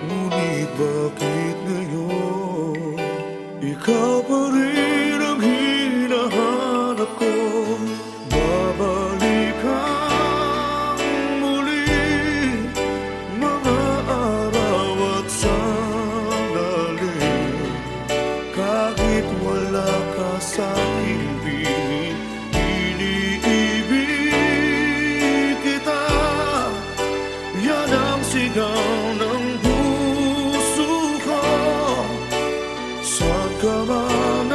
Ngunit bakit ngayon ikaw pa rin ang hinahanap ko? Babalik kang muli, mga araw at sandali. Kahit wala ka sa aking piling, iniibig kita. Yan ang sigaw ng puso ko. Saan ka man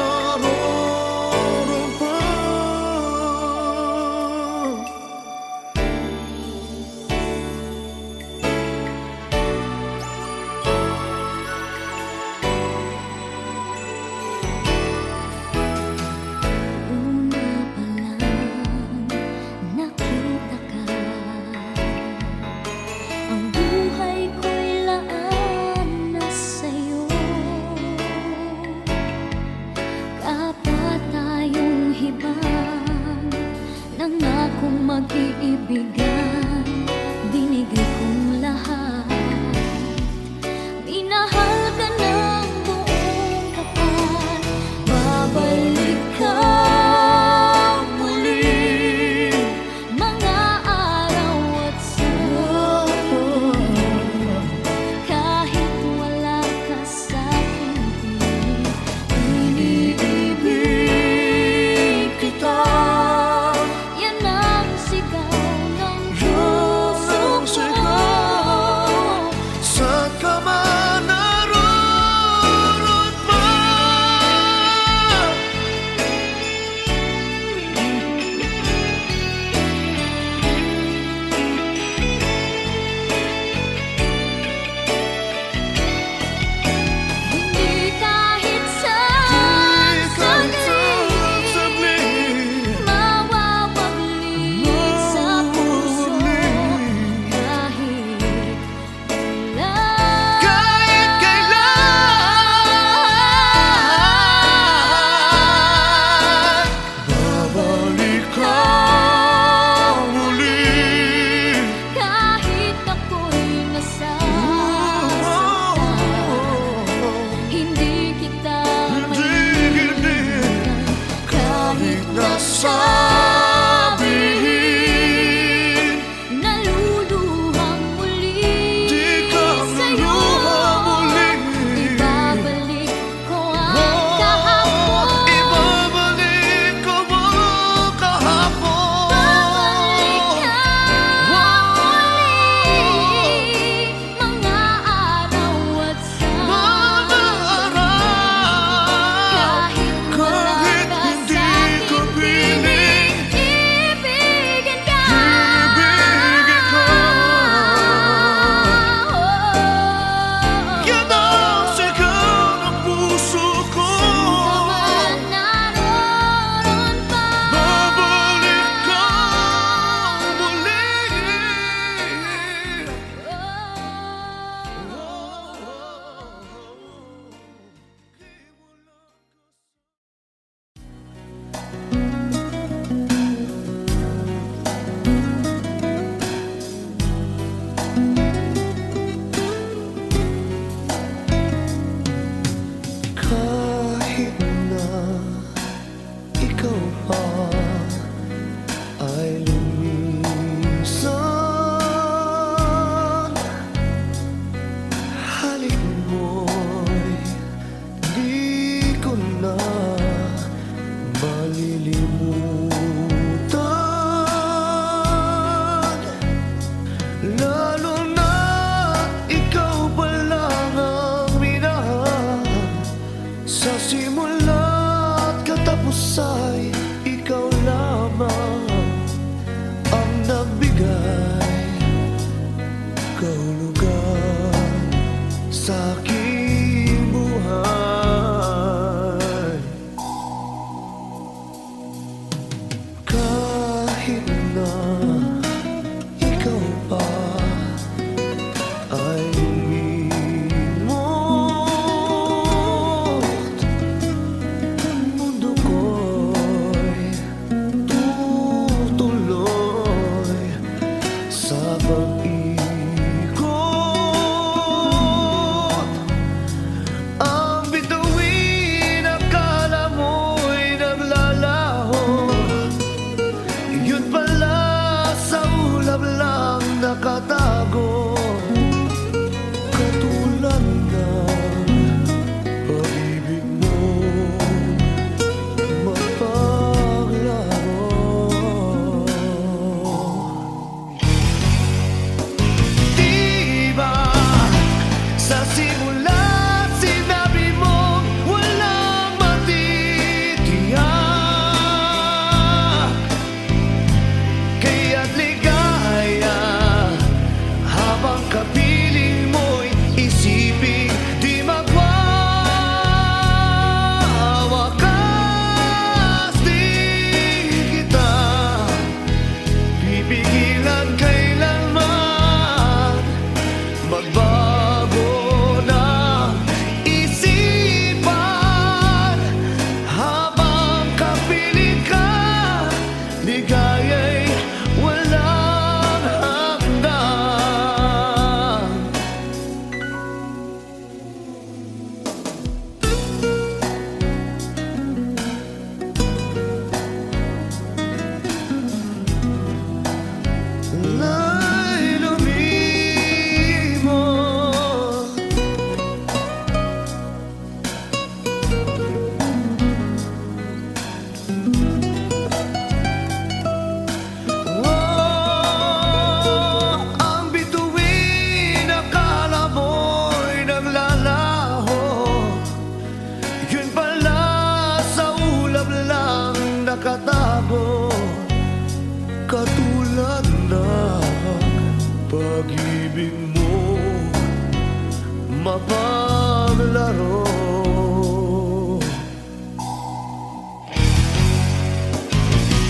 mapaglaro.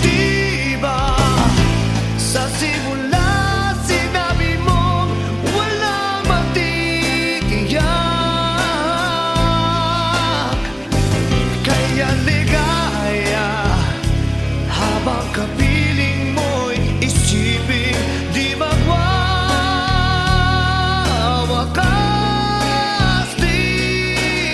Di ba sa simula sinabi mong wala matitiyak, kaya ligaya habang kapiling mo'y isipin di magwawakas. Di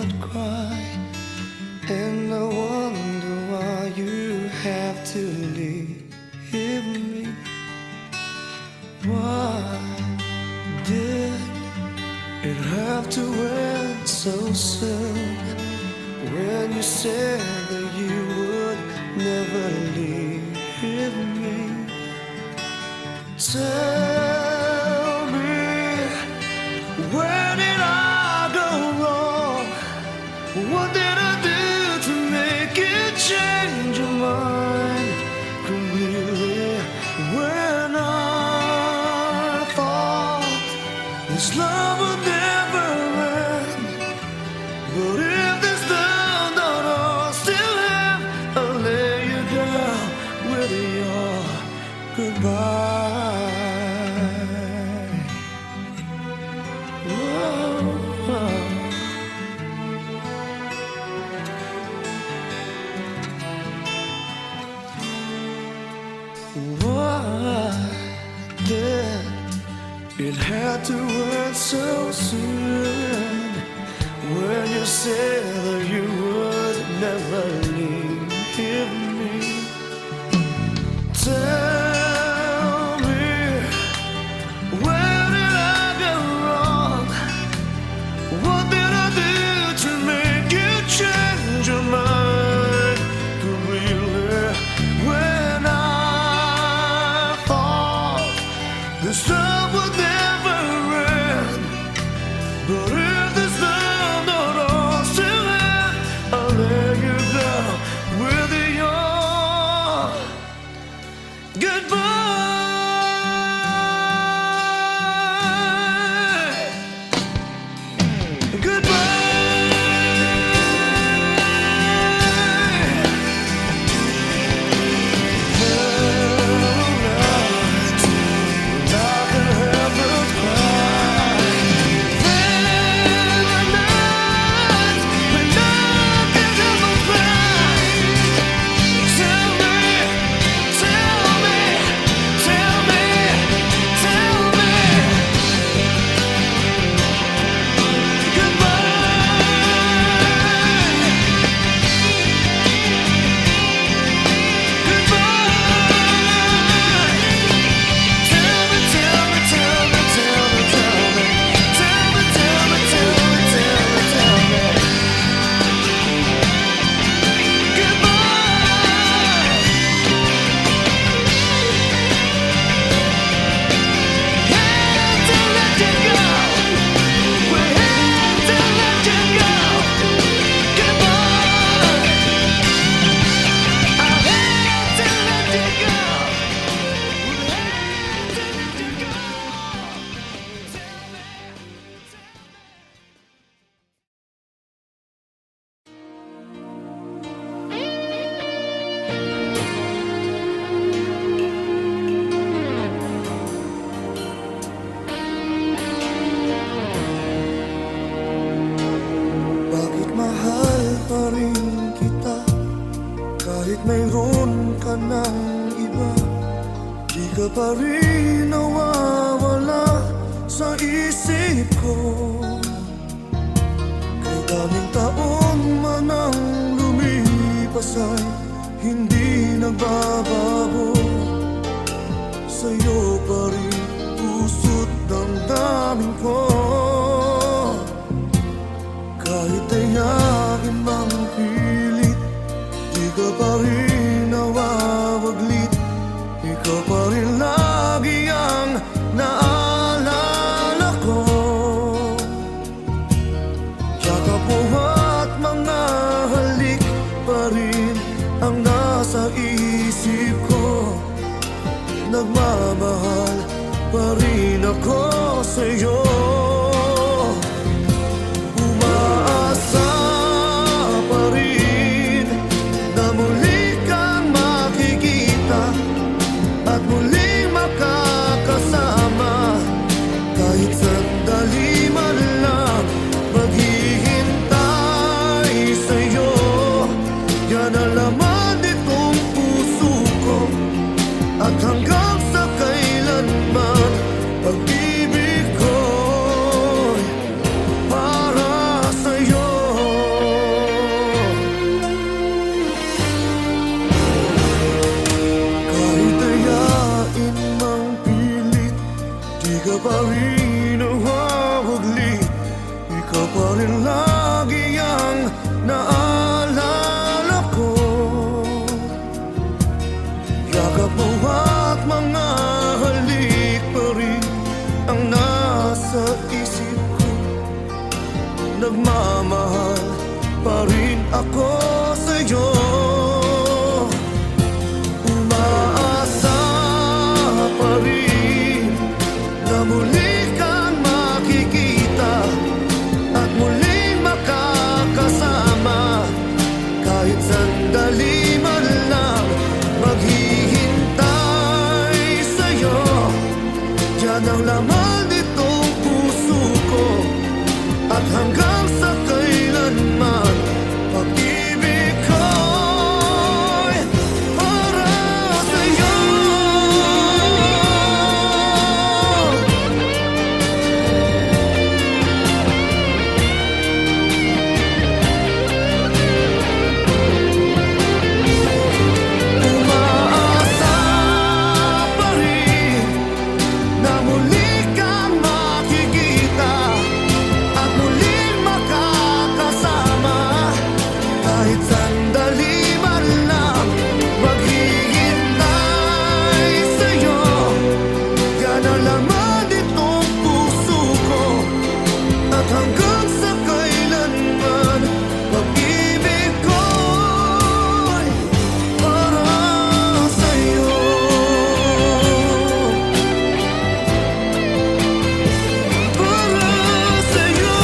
would cry. And I wonder why you have to leave me. Why did it have to end so soon? When you said that you would never leave me. Tell me, where did I go wrong? What did I do to make you change your mind completely? When I thought this love would never end, but if this love don't all still have, I'll lay you down with your goodbye. Why did it have to end so soon? When you said that you would never leave me. Tell me, where did I go wrong? What did I do to make you change your mind completely? When I thought this love would never end, but if this love don't all still have, I'll lay you down with your goodbye. Bakit mahal pa rin kita kahit mayroon ka ng iba? Di ka pa rin nawawala sa isip ko. Kay daming taon man ang lumipas ay hindi nagbabago. Sa'yo pa rin puso't damdamin ko. Kahit ayakin mang pilit, di ka pa rin nawawaglit. Ikaw pa rin lagi ang naalala ko. Yakap mo at mga halik pa rin ang nasa isip ko. Nagmamahal pa rin ako sa'yo. Umaasa pa rin na muli kang makikita at muling makakasama. Kahit sandali man lang maghihintay sa'yo. Yan ang laman nitong puso ko. At hanggang sa kailanman pag-ibig ko ako'y nawawagli, ikaw pa rin lagi ang naalala ko. Yakap mo at mga halik pa rin ang nasa isip ko. Nagmamahal pa rin ako sa'yo. Umaasa pa rin na muli kang makikita at muling makakasama. Kahit sandali man lang maghihintay sa'yo. Yan ang laman nitong puso ko, at hanggang sa kailanman pag-ibig ko'y para sa'yo. Umaasa pa rin na muli kang makikita at muling makakasama. Kahit sandali man lang maghihintay sa'yo. Yan ang laman nitong puso ko, at hanggang sa kailanman pag-ibig ko'y para sa'yo. Para sa'yo.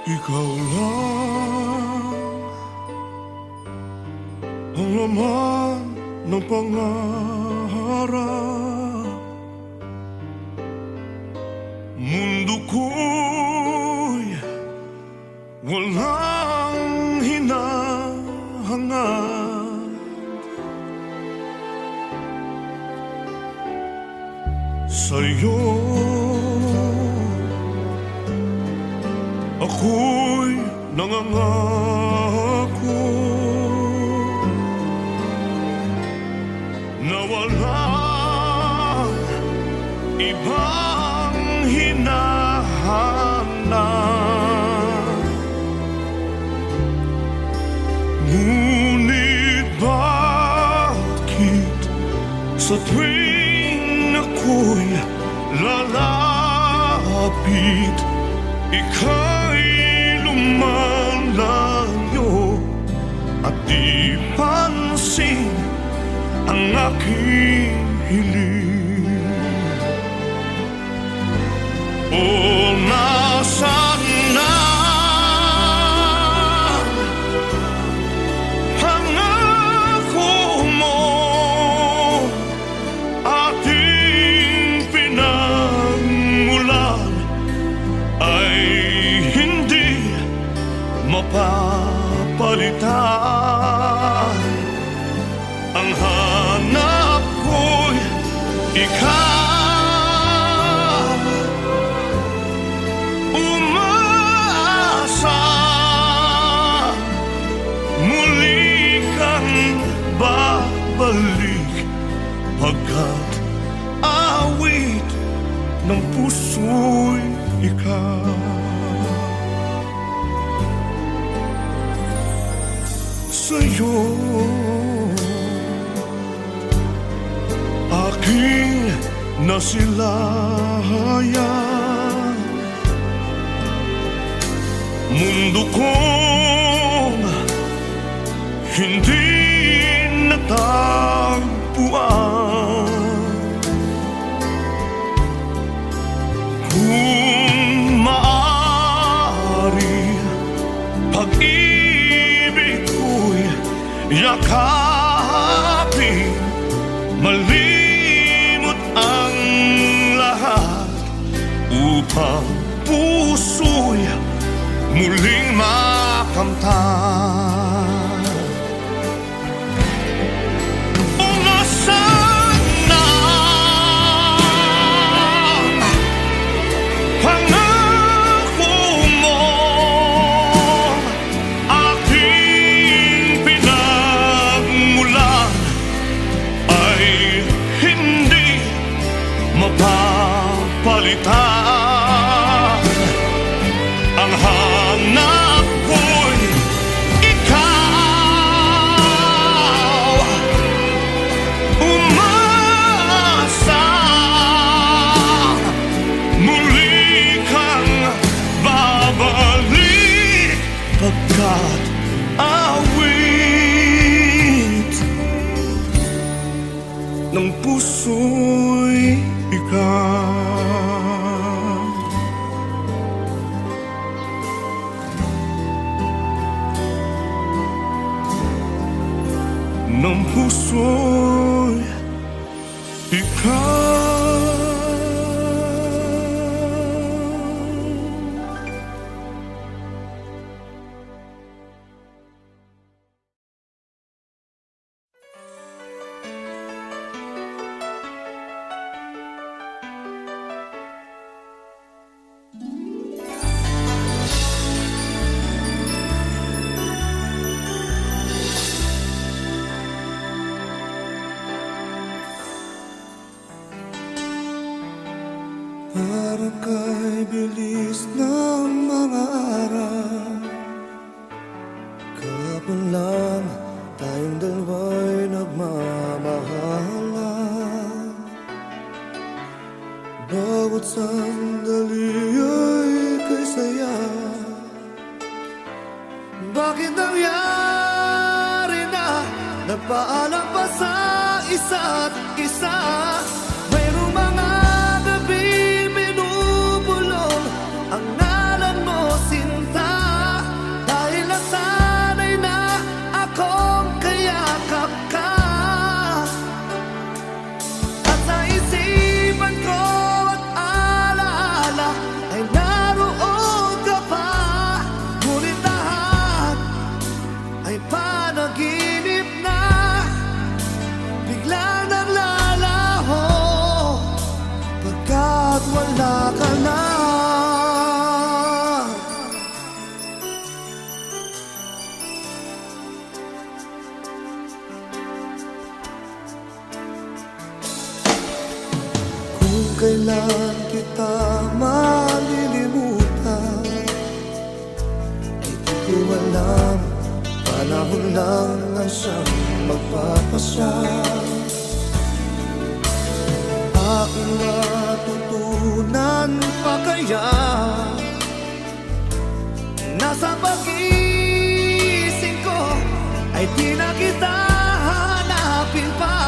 Ikaw lang ang laman ng pangarap. Mundo ko'y walang hinahangad. Sa'yo ako'y nangangako na walang ibang hinahanap. Ngunit bakit sa tuwing ako'y lalapit, ika'y lumalayo at di pansin ang aking hiling. O nasaan na pangako mo, ating pinagmulan ay hindi mapapalitan. Ang hanap ko'y ikaw, umaasa muli kang babalik, pagkat awit ng puso'y ikaw. Sa'yo aking nasilayan, mundo kong hindi natatakot. yakapin, malimot ang lahat, upang puso'y muling makamtan. O nasaan na pangako mo, aking pinagmulan ay hindi mapapalitan. Ang hanap ko'y ikaw, umasa muli kang babalik, pagkat awit ng puso'y ikaw. Ng puso'y ikaw. Parang kay bilis ng mga araw, kahapon lang tayong dalawa'y nagmamahalan. Bawat sandali ay kay saya. Bakit nangyari na nagpaalam pa sa isa't isa? Mayroong mga ang ngalan mo, sinta, dahil nasanay na akong kayakap ka. At sa isipan ko at alaala ay naroon ka pa, ngunit lahat ay panaginip na, biglang naglalaho, pagkat wala ka na. Kailan kita malilimutan, di ko alam, panahon lang ang siyang magpapasya. Aking natutunan pa kaya, nasa pag-ising ko ay di na kita hanapin pa.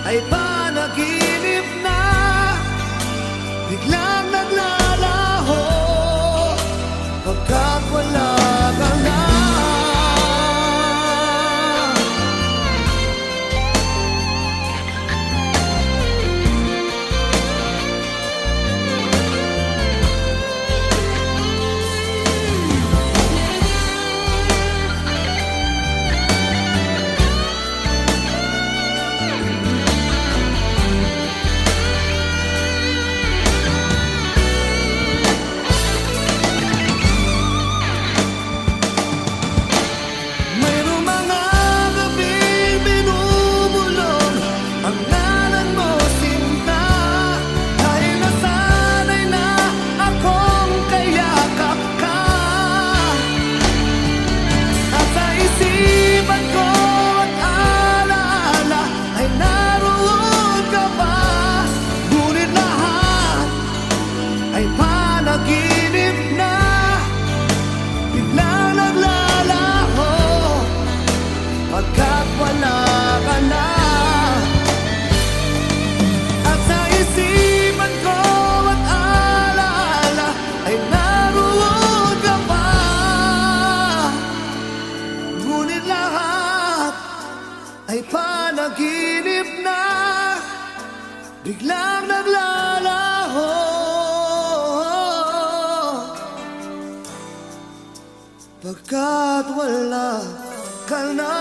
Ay panaginip na, pagkat wala ka na.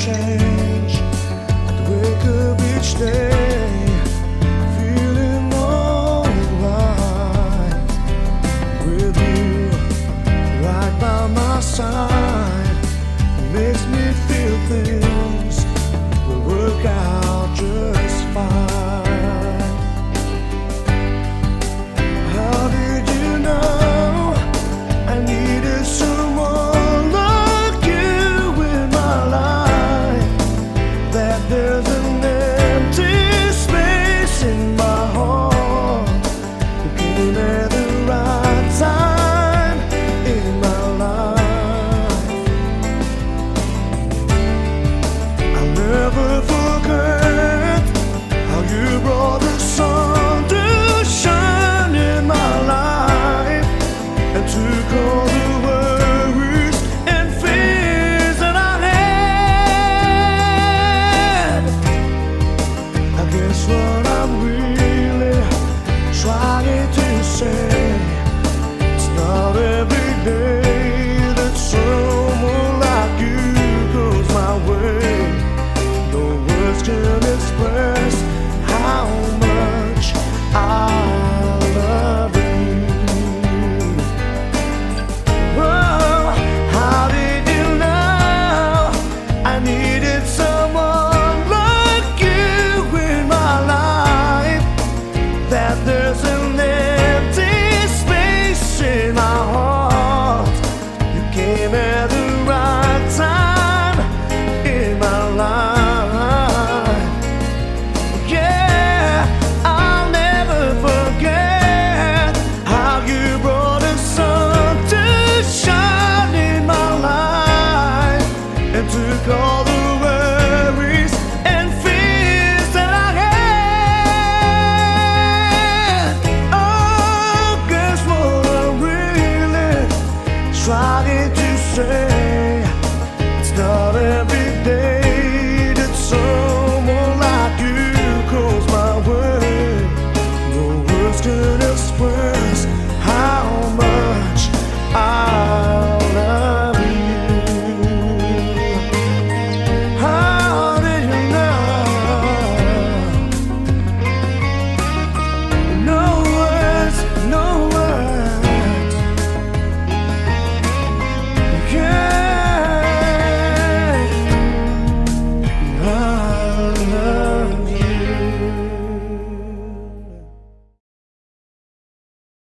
Change, I'd wake up each day